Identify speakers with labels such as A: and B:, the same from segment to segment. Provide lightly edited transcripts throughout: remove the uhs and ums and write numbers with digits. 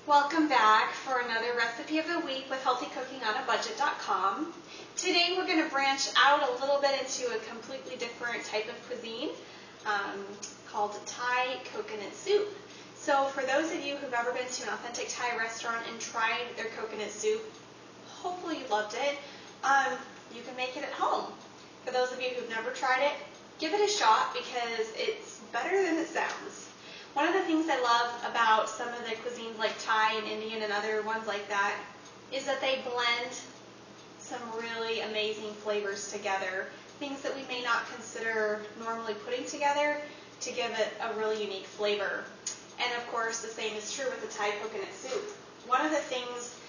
A: Welcome back for another recipe of the week with healthycookingonabudget.com. Today we're going to branch out a little bit into a completely different type of cuisine called Thai coconut soup. So for those of you who've ever been to an authentic Thai restaurant and tried their coconut soup, hopefully you loved it. You can make it at home. For those of you who've never tried it, give it a shot because it's better than it sounds. One of the things I love about some of the cuisines like Thai and Indian and other ones like that is that they blend some really amazing flavors together, things that we may not consider normally putting together to give it a really unique flavor. And of course, the same is true with the Thai coconut soup. One of the things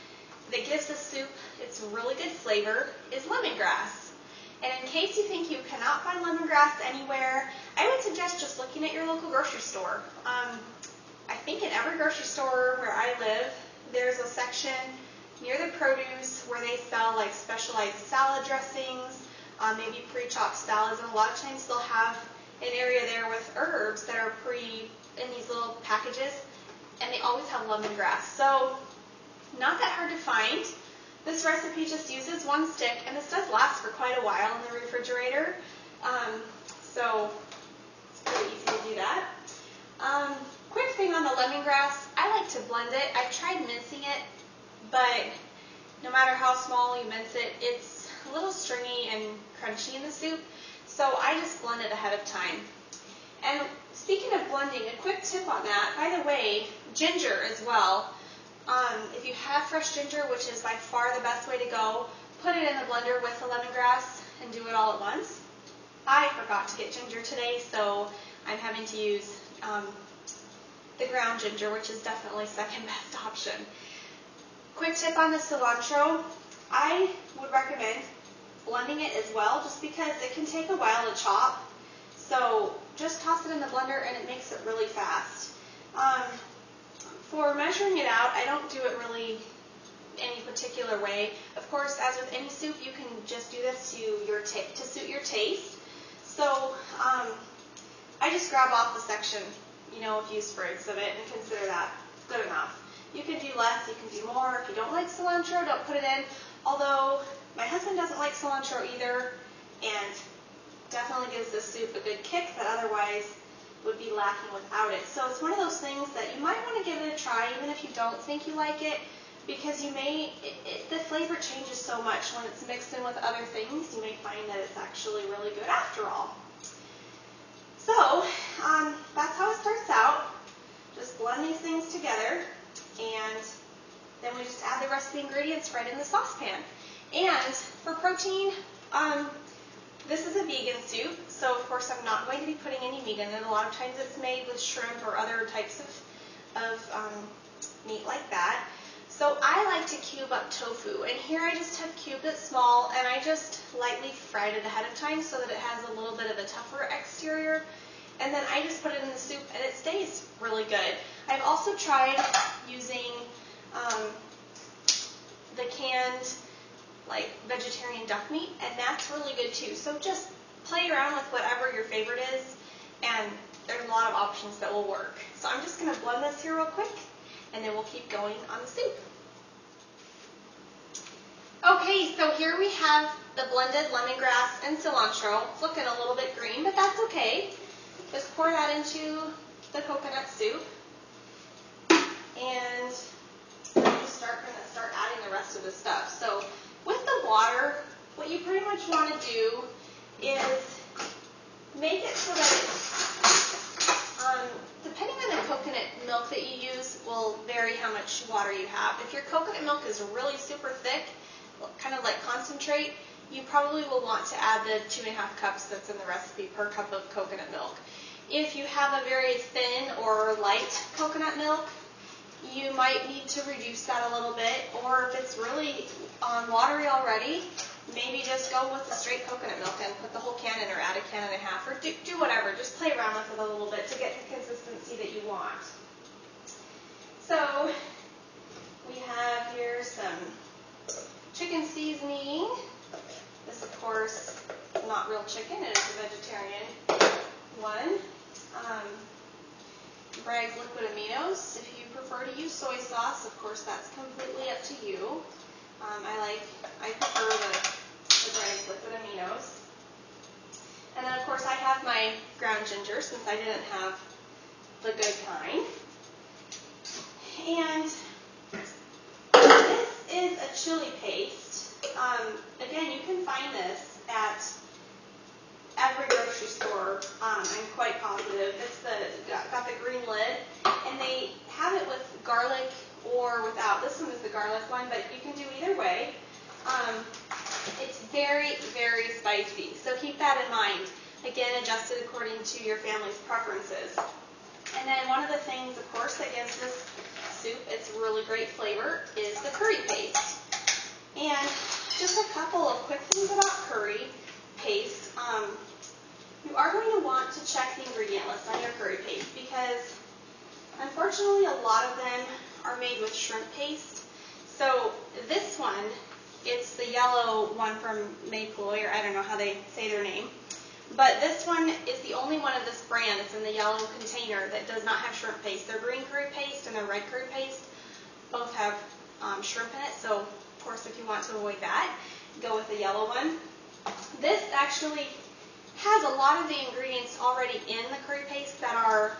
A: that gives the soup its really good flavor is lemongrass. And in case you think you cannot find lemongrass anywhere, I would suggest just looking at your local grocery store. I think in every grocery store where I live, there's a section near the produce where they sell like specialized salad dressings, maybe pre-chopped salads, and a lot of times they'll have an area there with herbs that are in these little packages, and they always have lemongrass. So not that hard to find. This recipe just uses one stick, and this does last for quite a while in the refrigerator, so it's pretty easy to do that. Quick thing on the lemongrass, I like to blend it. I've tried mincing it, but no matter how small you mince it, it's a little stringy and crunchy in the soup, so I just blend it ahead of time. And speaking of blending, a quick tip on that, by the way, ginger as well. If you have fresh ginger, which is by far the best way to go, put it in the blender with the lemongrass and do it all at once. I forgot to get ginger today, so I'm having to use the ground ginger, which is definitely second best option. Quick tip on the cilantro, I would recommend blending it as well, just because it can take a while to chop. So just toss it in the blender and it makes it really fast. For measuring it out, I don't do it really any particular way. Of course, as with any soup, you can just do this to suit your taste. So I just grab off the section, a few sprigs of it, and consider that good enough. You can do less, you can do more. If you don't like cilantro, don't put it in. Although my husband doesn't like cilantro either, and definitely gives the soup a good kick that otherwise would be lacking without it. So it's one of those things that you might want to give it a try, even if you don't think you like it, because the flavor changes so much when it's mixed in with other things. You may find that it's actually really good after all. So that's how it starts out. Just blend these things together, and then we just add the rest of the ingredients right in the saucepan. And for protein, this is a vegan soup, so of course I'm not going to be putting any meat in it. A lot of times it's made with shrimp or other types of meat like that. So I like to cube up tofu, and here I just have cubed it small, and I just lightly fried it ahead of time so that it has a little bit of a tougher exterior. And then I just put it in the soup, and it stays really good. I've also tried using the canned vegetarian duck meat, and that's really good too. So just play around with whatever your favorite is, and there's a lot of options that will work. So I'm just going to blend this here real quick, and then we'll keep going on the soup. Okay, so here we have the blended lemongrass and cilantro. It's looking a little bit green, but that's okay. Just pour that into the coconut soup, and then we're going to start adding the rest of the stuff. So with the water, what you pretty much want to do is make it so that depending on the coconut milk that you use will vary how much water you have. If your coconut milk is really super thick, kind of like concentrate, you probably will want to add the 2.5 cups that's in the recipe per cup of coconut milk. If you have a very thin or light coconut milk, you might need to reduce that a little bit, or if it's really watery already, maybe just go with the straight coconut milk and put the whole can in, or add 1.5 cans, or do whatever. Just play around with it a little bit to get the consistency that you want. So we have here some chicken seasoning. This, of course, is not real chicken. It is a vegetarian one. Bragg liquid aminos. If you prefer to use soy sauce, of course that's completely up to you. I prefer the Bragg liquid aminos. And then of course I have my ground ginger since I didn't have the good kind. And this is a chili paste. Again, you can find this at every grocery store. I'm quite positive. It's got the green lid, and they have it with garlic or without. This one is the garlic one, but you can do either way. It's very, very spicy, so keep that in mind. Again, adjusted according to your family's preferences. And then one of the things, of course, that gives this soup its really great flavor is the curry paste. And just a couple of quick things about curry paste. You are going to want to check the ingredient list on your curry paste because unfortunately a lot of them are made with shrimp paste. So this one, it's the yellow one from Mayploy, or I don't know how they say their name. But this one is the only one of this brand that's in the yellow container that does not have shrimp paste. Their green curry paste and their red curry paste both have shrimp in it. So, of course, if you want to avoid that, go with the yellow one. This actually has a lot of the ingredients already in the curry paste that are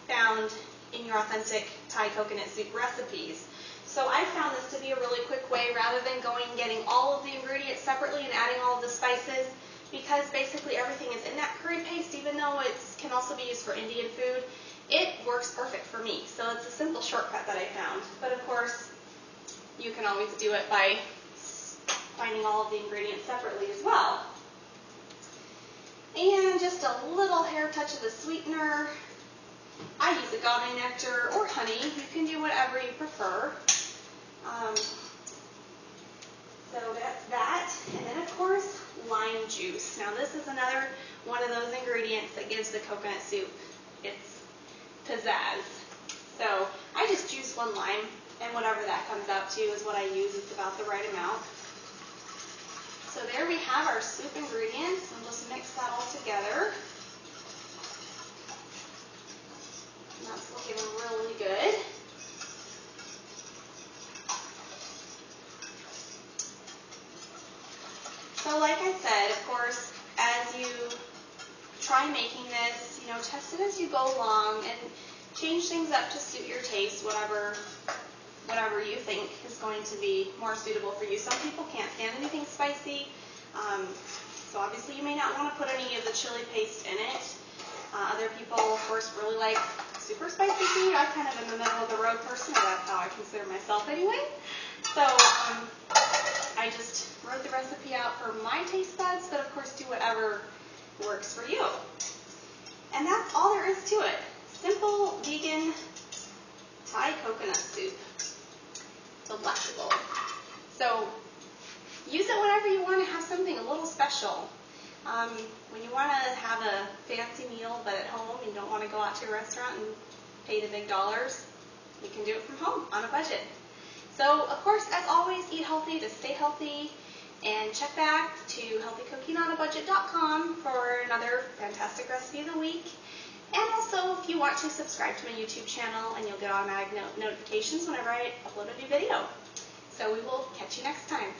A: found in your authentic Thai coconut soup recipes. So I found this to be a really quick way rather than going and getting all of the ingredients separately and adding all of the spices, because basically everything is in that curry paste, even though it can also be used for Indian food. It works perfect for me. So it's a simple shortcut that I found. But of course, you can always do it by finding all of the ingredients separately as well. And just a little hair touch of the sweetener. I use agave nectar or honey. You can do whatever you prefer. So that's that. And then, of course, lime juice. Now, this is another one of those ingredients that gives the coconut soup its pizzazz. So I just juice one lime, and whatever that comes out to is what I use. It's about the right amount. So there we have our soup ingredients, and just mix that all together. And that's looking really good. So like I said, of course, as you try making this, test it as you go along and change things up to suit your taste, whatever you think is going to be more suitable for you. Some people can't stand anything spicy, so obviously you may not want to put any of the chili paste in it. Other people, of course, really like super spicy food. I'm kind of in the middle of the road person, or that's how I consider myself anyway. So I just wrote the recipe out for my taste buds, but of course do whatever works for you. And that's all there is to it. Simple, vegan, Thai coconut soup. Delectable. So use it whenever you want to have something a little special. When you want to have a fancy meal but at home and you don't want to go out to a restaurant and pay the big dollars, you can do it from home on a budget. So, of course, as always, eat healthy to stay healthy, and check back to healthycookingonabudget.com for another fantastic recipe of the week. And also, if you want to subscribe to my YouTube channel, and you'll get automatic notifications whenever I upload a new video. So we will catch you next time.